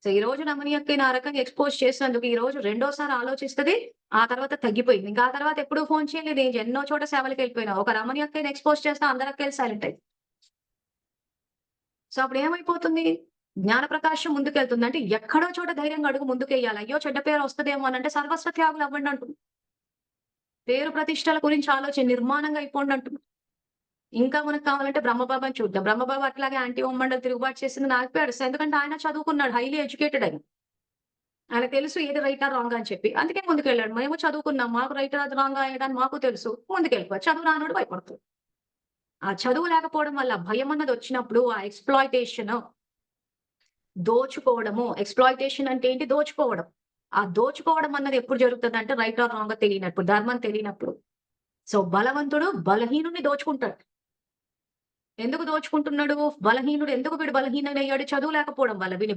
So, ఈ రోజు రమణి అక్కని ఆ రకంగా ఎక్స్‌పోజ్ చేసినందుకు ఈ రోజు రెండోసారి ఆలోచిస్తది. ఆ తర్వాత తగ్గిపోయింది. ఇంకా ఆ తర్వాత ఎప్పుడు ఫోను చేయలేదు. ఎన్నో చోట సేవలకెళ్ళిపోయినా. ఒక రమణి అక్కని ఎక్స్‌పోజ్ చేస్తే అందరు అక్కలు సైలెంట్ సో, అప్పుడేమైపోతుంది? జ్ఞానప్రకాశం ముందుకెళ్తుంది. అంటే ఎక్కడో చోట ధైర్యంగా అడుగు ముందుకెయ్యాలి. అయ్యో! చెడ్డ పేరొస్తదేమో అనంటే సర్వస్వ త్యాగులవ్వండి అంటుంది. పేరు ప్రతిష్టల గురించి నిర్మాణంగా అయిపోండంటుంది. ఇంకా మనకు కావాలంటే బ్రహ్మబాబాని చూద్దాం. బ్రహ్మబాబు అట్లాగే యాంటీ ఓమండల్ తిరుగుబాటు చేసింది ఆగిపోయాడు. ఎందుకంటే ఆయన చదువుకున్నాడు. హైలీ ఎడ్యుకేటెడ్ ఆయన. ఆయనకు తెలుసు ఏది రైటా, రాంగా అని చెప్పి. అందుకే ముందుకెళ్ళాడు. మేము చదువుకున్నాం. మాకు రైట్ అది రాంగా ఏదని మాకు తెలుసు. ముందుకెళ్ళిపోయాడు. చదువు రానోడు భయపడతాడు. ఆ చదువు లేకపోవడం వల్ల భయమన్నదొచ్చినప్పుడు ఆ ఎక్స్‌ప్లాయిటేషన్ దోచుకోవడము. ఎక్స్‌ప్లాయిటేషన్ అంటే ఏంటి? దోచుకోవడం. ఆ దోచుకోవడం అన్నది ఎప్పుడు జరుగుతదంటే రైట్ ఆర్ రాంగో తెలియనప్పుడు, ధర్మం తెలియనప్పుడు. సో, బలవంతుడు బలహీనుడిని దోచుకుంటాడు. ఎందుకు దోచుకుంటున్నాడు? బలహీనుడు ఎందుకు వీడు బలహీనుడయ్యాడు? చదువు లేకపోవడం వల్ల. వీడిని